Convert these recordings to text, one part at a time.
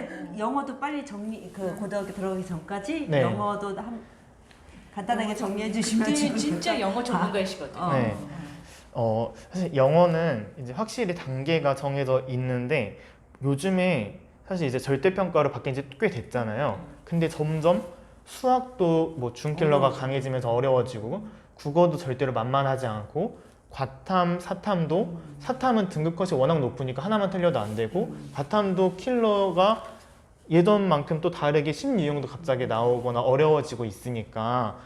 근데 영어도 빨리 정리 고등학교 들어가기 전까지 네. 영어도 간단하게 정리해 주시면 근데 진짜 영어 전문가이시거든요. 네. 사실 영어는 이제 확실히 단계가 정해져 있는데 요즘에 사실 이제 절대평가로 바뀐 지 꽤 됐잖아요. 근데 점점 수학도 뭐 중킬러가 강해지면서 어려워지고 국어도 절대로 만만하지 않고 과탐, 사탐은 등급 컷이 워낙 높으니까 하나만 틀려도 안 되고 과탐도 킬러가 예전만큼 또 다르게 심유형도 갑자기 나오거나 어려워지고 있으니까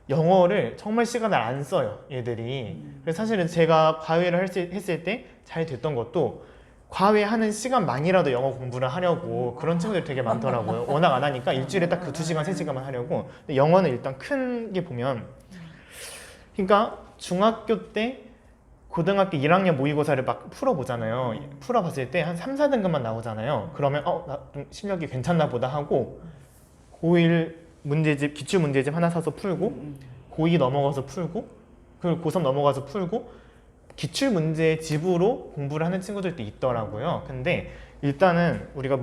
영어를 정말 시간을 안 써요, 얘들이. 그래서 사실은 제가 과외를 했을 때 잘 됐던 것도 과외하는 시간만이라도 영어 공부를 하려고 그런 친구들이 되게 많더라고요. 워낙 안 하니까 일주일에 딱 그 2시간, 3시간만 하려고. 근데 영어는 일단 큰 게 보면 그러니까 중학교 때 고등학교 1학년 모의고사를 막 풀어보잖아요. 풀어봤을 때 한 3, 4등급만 나오잖아요. 그러면 나 좀 실력이 괜찮나 보다 하고 고1 문제집, 기출 문제집 하나 사서 풀고 고2 넘어가서 풀고 그리고 고3 넘어가서 풀고 기출 문제집으로 공부를 하는 친구들도 있더라고요. 근데 일단은 우리가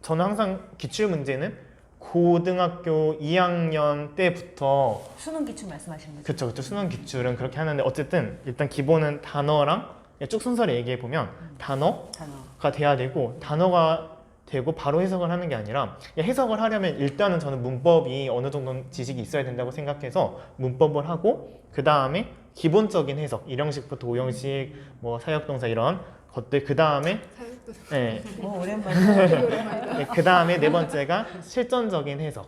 저는 항상 기출 문제는 고등학교 2학년 때부터 수능 기출 말씀하시는 거죠? 그쵸 수능 기출은 그렇게 하는데 어쨌든 일단 기본은 단어랑 쭉 순서를 얘기해 보면 단어가 돼야 되고 단어가 되고 바로 해석을 하는 게 아니라 해석을 하려면 일단은 저는 문법이 어느 정도 지식이 있어야 된다고 생각해서 문법을 하고 그 다음에 기본적인 해석, 일형식부터 오형식, 뭐 사역동사 이런 것들 그 다음에 오랜만에. 그 다음에 네 번째가 실전적인 해석.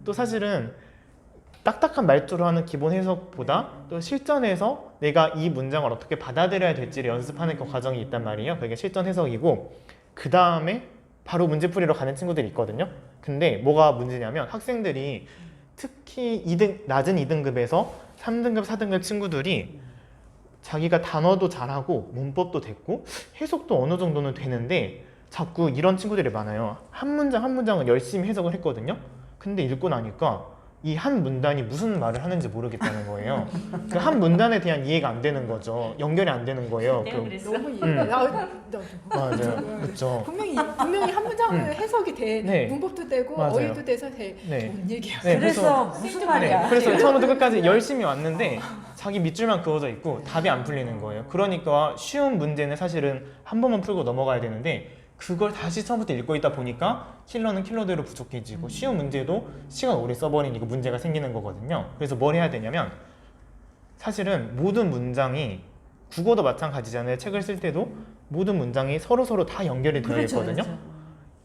또 사실은 딱딱한 말투로 하는 기본 해석보다 또 실전에서 내가 이 문장을 어떻게 받아들여야 될지를 연습하는 그 과정이 있단 말이에요. 그게 실전 해석이고 그 다음에 바로 문제풀이로 가는 친구들이 있거든요. 근데 뭐가 문제냐면 학생들이 특히 낮은 2등급에서 3등급, 4등급 친구들이 자기가 단어도 잘하고 문법도 됐고 해석도 어느 정도는 되는데 자꾸 이런 친구들이 많아요. 한 문장 한 문장은 열심히 해석을 했거든요. 근데 읽고 나니까 이 한 문단이 무슨 말을 하는지 모르겠다는 거예요. 그 한 문단에 대한 이해가 안 되는 거죠. 연결이 안 되는 거예요. 내가 그랬어. 너무 맞아요. 그렇죠. 분명히 한 문장은 해석이 돼. 네. 문법도 되고 맞아요. 어휘도 돼서 돼. 네. 뭔 얘기야? 네, 그래서 무슨 말이야? 그래서 처음부터 끝까지 열심히 왔는데 자기 밑줄만 그어져 있고 답이 안 풀리는 거예요. 그러니까 쉬운 문제는 사실은 한 번만 풀고 넘어가야 되는데 그걸 다시 처음부터 읽고 있다 보니까 킬러는 킬러대로 부족해지고 쉬운 문제도 시간 오래 써버리니까 문제가 생기는 거거든요. 그래서 뭘 해야 되냐면 사실은 모든 문장이 국어도 마찬가지잖아요. 책을 쓸 때도 모든 문장이 서로 다 연결이 되어 있거든요.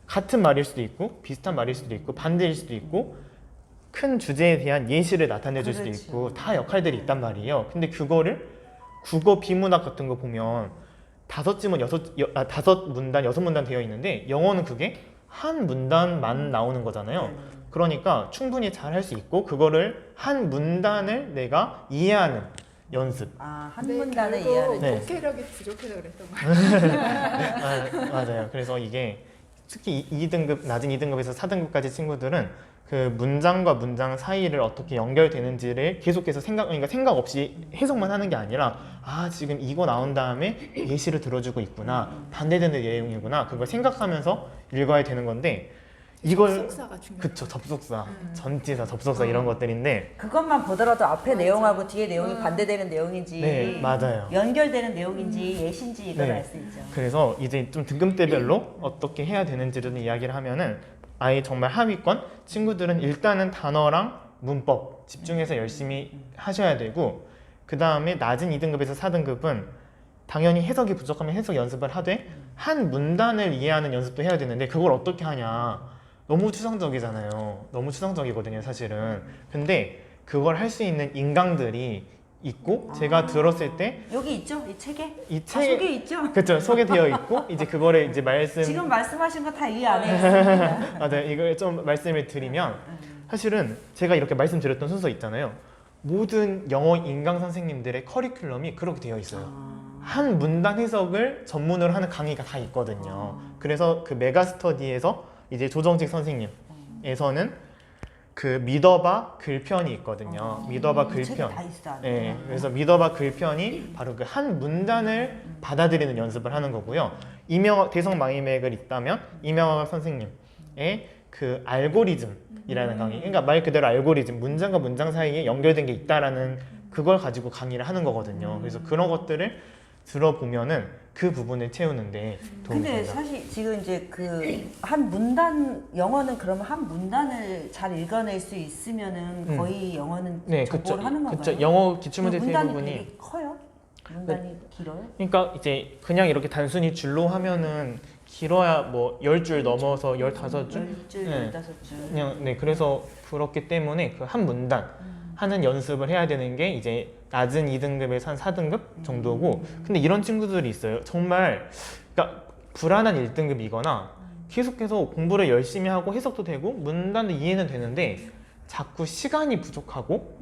같은 말일 수도 있고 비슷한 말일 수도 있고 반대일 수도 있고 큰 주제에 대한 예시를 나타내 줄 수도 있고 다 역할들이 있단 말이에요. 근데 그거를 국어 비문학 같은 거 보면 다섯 문단, 6문단 되어 있는데 영어는 그게 한 문단만 나오는 거잖아요. 그러니까 충분히 잘 할 수 있고 그거를 한 문단을 내가 이해하는 연습. 한 문단을 이해하는. 네. 독해력이 부족해서 그랬던 거예요. 맞아요. 그래서 이게 특히 2등급, 낮은 2등급에서 4등급까지 친구들은 그 문장과 문장 사이를 어떻게 연결되는지를 계속해서 생각 없이 해석만 하는 게 아니라 지금 이거 나온 다음에 예시를 들어주고 있구나, 반대되는 내용이구나, 그걸 생각하면서 읽어야 되는 건데 이걸 접속사가 중요해요. 그쵸, 접속사, 전치사, 접속사 이런 것들인데 그것만 보더라도 앞에 내용하고 뒤에 내용이 반대되는 내용인지 네, 맞아요. 연결되는 내용인지 예시인지 이걸 네. 알 수 있죠. 그래서 이제 좀 등급대별로 어떻게 해야 되는지를 이야기를 하면은 아예 정말 하위권 친구들은 일단은 단어랑 문법 집중해서 열심히 하셔야 되고 그 다음에 낮은 2등급에서 4등급은 당연히 해석이 부족하면 해석 연습을 하되 한 문단을 이해하는 연습도 해야 되는데 그걸 어떻게 하냐, 너무 추상적이잖아요. 너무 추상적이거든요 사실은. 근데 그걸 할 수 있는 인강들이 있고 제가 들었을 때 여기 있죠? 이 책에? 이 속에 있죠? 그쵸, 소개되어 있고 이제 그거를 이제 지금 말씀하신 거 다 이 안에 있습니다. 맞아요. 이걸 좀 말씀을 드리면 사실은 제가 이렇게 말씀드렸던 순서 있잖아요. 모든 영어 인강 선생님들의 커리큘럼이 그렇게 되어 있어요. 한 문단 해석을 전문으로 하는 강의가 다 있거든요. 그래서 그 메가스터디에서 이제 조정직 선생님에서는 그 믿어봐 글편이 있거든요. 믿어봐 이 책에 글편. 다 있어 안에. 네, 그래서 믿어봐 글편이 바로 그 한 문단을 받아들이는 연습을 하는 거고요. 대성마이맥을 읽다면 이명학 선생님의 그 알고리즘이라는 강의, 그러니까 말 그대로 알고리즘, 문장과 문장 사이에 연결된 게 있다라는 그걸 가지고 강의를 하는 거거든요. 그래서 그런 것들을 들어보면은 그 부분을 채우는데 도움이 근데 된다. 사실 지금 이제 그 한 문단 영어는 그러면 한 문단을 잘 읽어낼 수 있으면은 거의 영어는 네, 접목을 하는 건가요? 그쵸. 영어 기출문제 문단이 대부분이 되게 커요? 문단이 길어요? 그러니까 이제 그냥 이렇게 단순히 줄로 하면은 길어야 뭐 10줄 넘어서 15줄 10줄, 네. 15줄. 그냥 네 그래서 그렇기 때문에 그 한 문단 하는 연습을 해야 되는 게 이제 낮은 2등급에서 한 4등급 정도고 근데 이런 친구들이 있어요. 정말 그러니까 불안한 1등급이거나 계속해서 공부를 열심히 하고 해석도 되고 문단도 이해는 되는데 자꾸 시간이 부족하고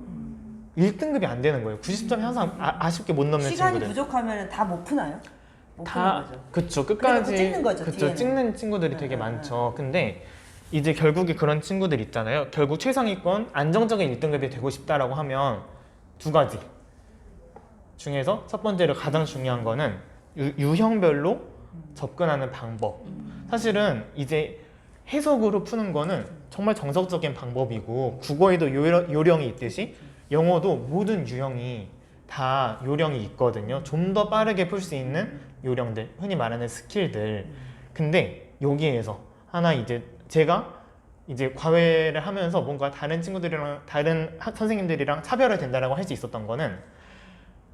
1등급이 안 되는 거예요. 90점이 항상 아쉽게 못 넘는 시간이 친구들. 부족하면 다 못 푸나요? 못 다 푸는 거죠. 그쵸 끝까지 그래갖고 찍는 거죠, 그쵸 뒤에는. 찍는 친구들이 네, 되게 네, 많죠. 근데 이제 결국에 그런 친구들 있잖아요. 결국 최상위권 안정적인 1등급이 되고 싶다라고 하면 두 가지 중에서 첫 번째로 가장 중요한 거는 유형별로 접근하는 방법. 사실은 이제 해석으로 푸는 거는 정말 정석적인 방법이고 국어에도 요령이 있듯이 영어도 모든 유형이 다 요령이 있거든요. 좀 더 빠르게 풀 수 있는 요령들, 흔히 말하는 스킬들. 근데 여기에서 하나 이제 제가 이제 과외를 하면서 뭔가 다른 친구들이랑 다른 선생님들이랑 차별화 된다라고 할 수 있었던 거는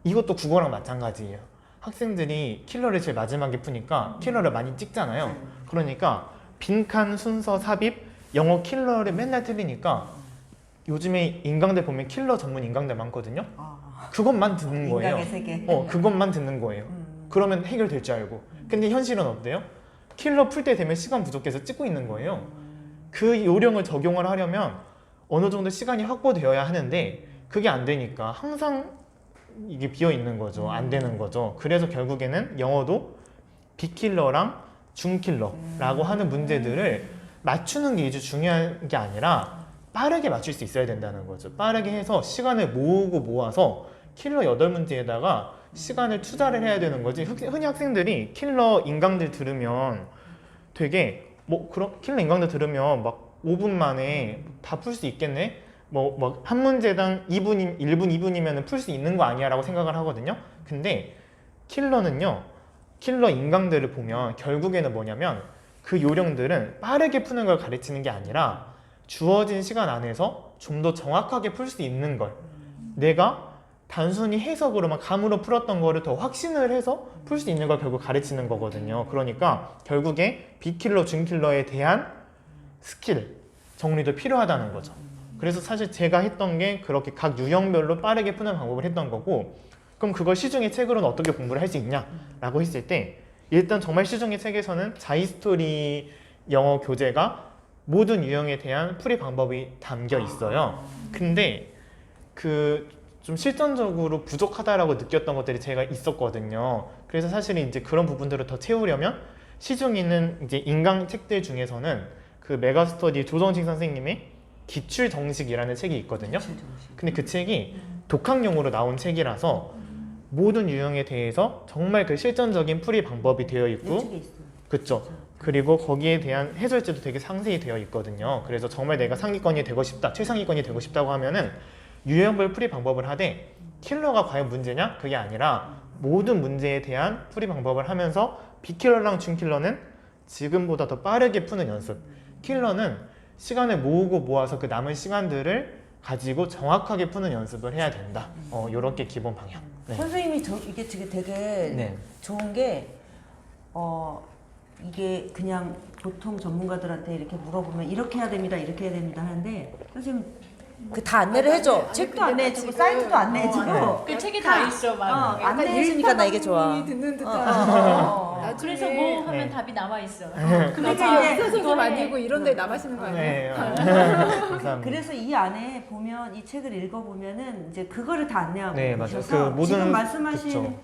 이것도 국어랑 마찬가지예요. 학생들이 킬러를 제일 마지막에 푸니까 킬러를 많이 찍잖아요. 그러니까 빈칸, 순서, 삽입, 영어 킬러를 맨날 틀리니까 요즘에 인강들 보면 킬러 전문 인강들 많거든요. 그것만 듣는 거예요. 인강의 세계. 그것만 듣는 거예요. 그러면 해결될 줄 알고. 근데 현실은 어때요? 킬러 풀 때 되면 시간 부족해서 찍고 있는 거예요. 그 요령을 적용을 하려면 어느 정도 시간이 확보되어야 하는데 그게 안 되니까 항상 이게 비어 있는 거죠. 안 되는 거죠. 그래서 결국에는 영어도 B킬러랑 중킬러라고 하는 문제들을 맞추는 게 이제 중요한 게 아니라 빠르게 맞출 수 있어야 된다는 거죠. 빠르게 해서 시간을 모으고 모아서 킬러 8문제에다가 시간을 투자를 해야 되는 거지. 흔히 학생들이 킬러 인강들 들으면 되게 뭐 그런 킬러 인강들 들으면 막 5분 만에 다 풀 수 있겠네? 뭐 한 문제당 1분, 2분이면 풀 수 있는 거 아니야? 라고 생각을 하거든요. 근데 킬러는요. 킬러 인강들을 보면 결국에는 뭐냐면 그 요령들은 빠르게 푸는 걸 가르치는 게 아니라 주어진 시간 안에서 좀 더 정확하게 풀 수 있는 걸 내가 단순히 해석으로만 감으로 풀었던 거를 더 확신을 해서 풀 수 있는 걸 결국 가르치는 거거든요. 그러니까 결국에 B킬러, 중킬러에 대한 스킬 정리도 필요하다는 거죠. 그래서 사실 제가 했던 게 그렇게 각 유형별로 빠르게 푸는 방법을 했던 거고 그럼 그걸 시중의 책으로는 어떻게 공부를 할 수 있냐라고 했을 때 일단 정말 시중의 책에서는 자이스토리 영어 교재가 모든 유형에 대한 풀이 방법이 담겨 있어요. 근데 그 좀 실전적으로 부족하다라고 느꼈던 것들이 제가 있었거든요. 그래서 사실은 이제 그런 부분들을 더 채우려면 시중에 있는 이제 인강 책들 중에서는 그 메가스터디 조정식 선생님의 기출 정식이라는 책이 있거든요. 근데 그 책이 독학용으로 나온 책이라서 모든 유형에 대해서 정말 그 실전적인 풀이 방법이 되어 있고 이쪽에 있어요. 그쵸. 그리고 거기에 대한 해설지도 되게 상세히 되어 있거든요. 그래서 정말 내가 상위권이 되고 싶다, 최상위권이 되고 싶다고 하면은 유형별 풀이 방법을 하되 킬러가 과연 문제냐? 그게 아니라 모든 문제에 대한 풀이 방법을 하면서 B킬러랑 중킬러는 지금보다 더 빠르게 푸는 연습. 킬러는 시간을 모으고 모아서 그 남은 시간들을 가지고 정확하게 푸는 연습을 해야 된다. 요렇게 기본 방향. 네. 선생님이 이게 되게 네. 좋은 게 이게 그냥 보통 전문가들한테 이렇게 물어보면 이렇게 해야 됩니다, 이렇게 해야 됩니다 하는데 선생님 그 다 안내를 해줘. 아니, 책도 근데 안내해주고 지금- 사이트도 안내해주고 그 책에 다 있어, 막. 안내해주니까 나 이게 좋아. 듣는 듯한. 나중에 그래서 뭐 하면 네. 답이 남아 있어. 그러니까 그러니까 이제 선생님 이거 해. 아니고 이런 데 남아시는 거 아니에요? 네. 감사합니다. 그래서 이 안에 보면 이 책을 읽어보면은 이제 그거를 다 안내하고 네, 맞아요. 계셔서 그 모든- 지금 말씀하신 그쵸.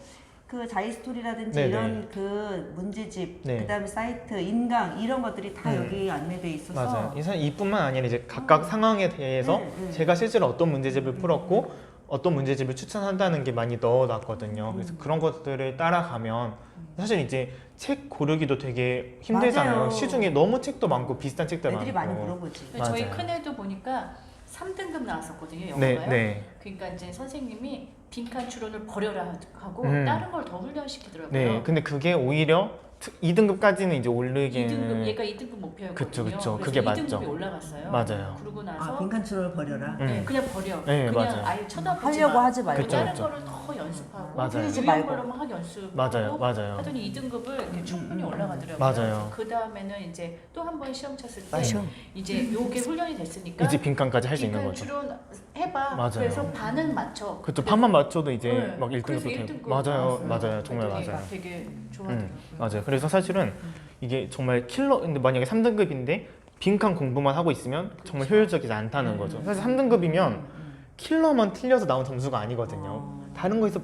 그 자이스토리라든지 네네. 이런 그 문제집, 네. 그다음에 사이트, 인강 이런 것들이 다 네. 여기 안내돼 있어서 맞아요. 이뿐만 아니라 이제 각각 상황에 대해서 제가 실제로 어떤 문제집을 풀었고 어떤 문제집을 추천한다는 게 많이 넣어놨거든요. 그래서 그런 것들을 따라가면 사실 이제 책 고르기도 되게 힘들잖아요. 맞아요. 시중에 너무 책도 많고 비슷한 책도 애들이 많고. 많이 물어보지. 저희 맞아요. 큰애도 보니까 3등급 나왔었거든요, 네, 영어가요. 네. 그러니까 이제 선생님이 빈칸 추론을 버려라 하고 다른 걸 더 훈련시키더라고요. 네, 근데 그게 오히려 2등급까지는 이제 2등급, 올리기는 얘가 2등급 목표였거든요. 그쵸, 그쵸. 그래서 그게 2등급이 맞죠. 올라갔어요. 맞아요. 그러고 나서 아, 빈칸 추론을 버려라. 네, 그냥 버려. 네, 그냥 맞아요. 아예 쳐다보지 하려고 마. 하지 말고. 그쵸, 다른 그쵸. 거를 더 연습하고 맞아요. 틀리지 유리한 말고. 걸로 막 연습하고 맞아요. 하더니 2등급을 충분히 올라가더라고요. 맞아요. 그 다음에는 이제 또 한 번 시험 쳤을 때 맞아. 이제 요게 훈련이 됐으니까 이제 빈칸까지 할 수 있는 빈칸 거죠. 추론 해봐. 맞아요. 그래서 반은 맞춰. 그쵸, 판만 맞춰도 이제 네. 막 1등급도 그래서 되고. 1등급 맞아요, 나왔어요. 맞아요. 정말 그랬더니 맞아요. 되게 좋아하더라고요. 맞아요. 그래서 사실은 이게 정말 킬러, 근데 만약에 3등급인데 빈칸 공부만 하고 있으면 정말 효율적이지 않다는 거죠. 사실 3등급이면 킬러만 틀려서 나온 점수가 아니거든요. 다른 거에서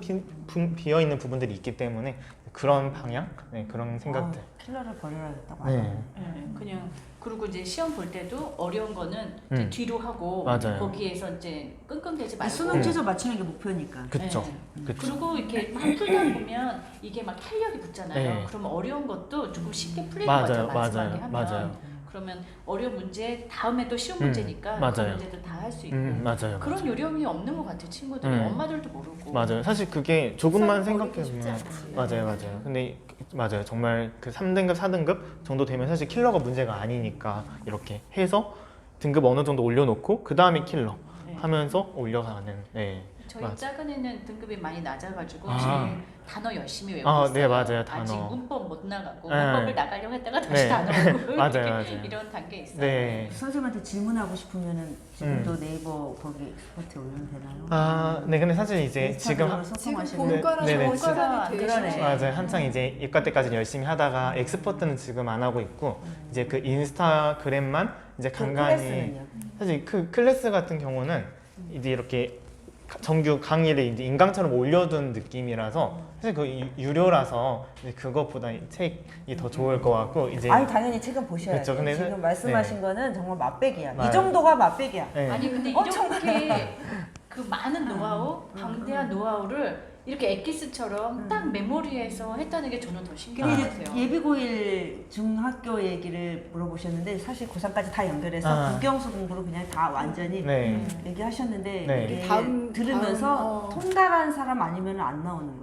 비어있는 부분들이 있기 때문에 그런 방향? 네, 그런 생각들. 킬러를 버려야겠다고. 네. 네, 그냥 그리고 이제 시험 볼 때도 어려운 거는 이제 뒤로 하고 맞아요. 거기에서 이제 끙끙대지 말고 수능 최저 맞추는 게 목표니까. 그쵸. 네. 그쵸. 그리고 이렇게 막 풀다 보면 이게 막 탄력이 붙잖아요. 네. 그러면 어려운 것도 조금 쉽게 풀리는 맞아요, 거죠. 마지막에 맞아요, 하면. 맞아요. 그러면 어려운 문제 다음에 또 쉬운 문제니까 그 맞아요. 문제도 다 할 수 있고 맞아요. 그런 요령이 없는 것 같아요. 친구들은 엄마들도 모르고. 맞아요. 사실 그게 조금만 수학을 버리기 생각해보면 쉽지 않지. 맞아요, 맞아요. 근데 맞아요. 정말 그 3등급, 4등급 정도 되면 사실 킬러가 문제가 아니니까 이렇게 해서 등급 어느 정도 올려놓고 그 다음에 킬러 네. 하면서 올려가는. 네. 저희 맞아요. 작은 애는 등급이 많이 낮아가지고 아. 지금 단어 열심히 외우고 아, 있어요. 네, 맞아요. 아직 단어. 문법 못 나가고 네. 문법을 나가려고 했다가 다시 네. 단어 외우고 맞아요, 이렇게 맞아요. 이런 단계 있어요. 네. 선생님한테 질문하고 싶으면은 지금도 네이버 거기 엑스퍼트 올리면 되나요? 아, 네. 근데 사실 이제 지금 인스타그램으로 지금 소통하시는 본과랑 네, 네. 본과랑 되게 그러네. 심해요. 맞아요. 한창 이제 이과 때까지 열심히 하다가 엑스퍼트는 지금 안 하고 있고 이제 그 인스타그램만 이제 그 간간히 클래스는요? 사실 그 클래스 같은 경우는 이제 이렇게 정규 강의를 이제 인강처럼 올려둔 느낌이라서 사실 그 유료라서 이제 그것보다 이 책이 더 좋을 것 같고 이제 아니 당연히 책은 보셔야죠. 그쵸, 근데 지금 사- 말씀하신 거는 정말 맛배기야. 맞아요. 이 정도가 맛배기야. 네. 아니 근데 이렇게 그 많은 노하우, 방대한 노하우를 이렇게 엑기스처럼 딱 메모리에서 했다는 게 저는 더 신기한 것 같아요. 예비고일 중학교 얘기를 물어보셨는데 사실 고3까지 다 연결해서 아. 국영수 공부를 그냥 다 완전히 네. 얘기하셨는데 네. 이게 다음, 들으면서 다음, 통달한 사람 아니면 안 나오는 거예요.